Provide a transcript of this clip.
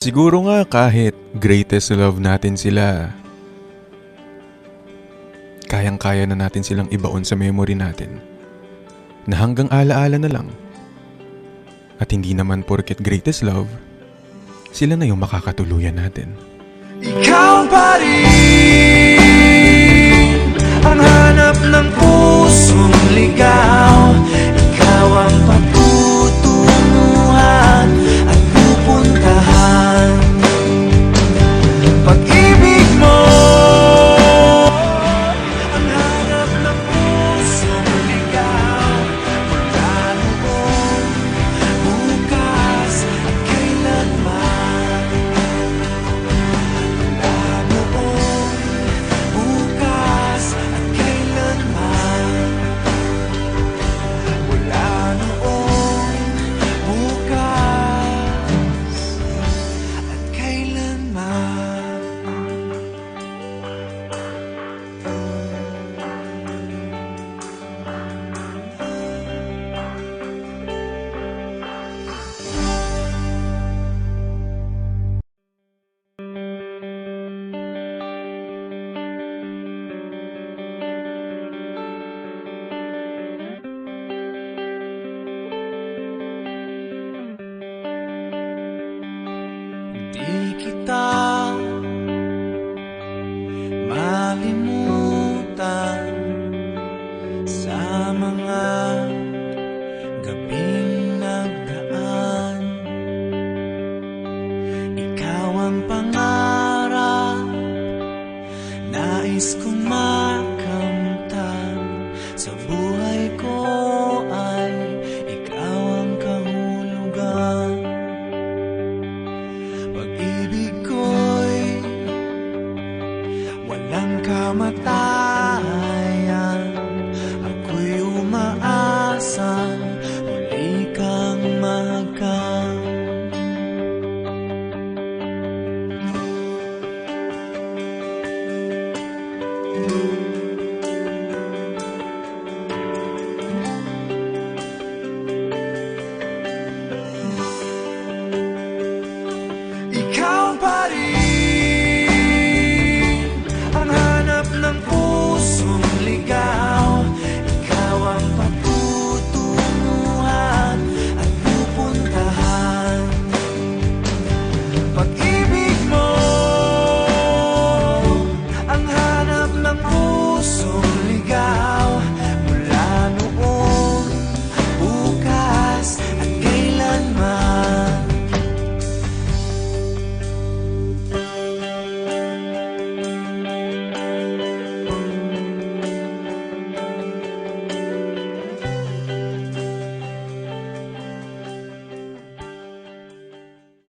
Siguro nga kahit greatest love natin sila, kayang-kaya na natin silang ibaon sa memory natin na hanggang alaala na lang. At hindi naman porket greatest love, sila na yung makakatuluyan natin. Ikaw pa rin ang hanap ng pusong ligaw. Ikaw ang patutunguhan at pupuntahan. Pag-ibig mo ang hanap ng pusong ligaw. Mula noon, bukas at kailanman. Bukas at kailanman. Wala noon, bukas at kailanman. Di kita malimutan sa mga gabing nagdaan. Ikaw ang pangarap, nais kong makamtan. Sa buhay ko ay ikaw ang kahulugan. Pag-ibig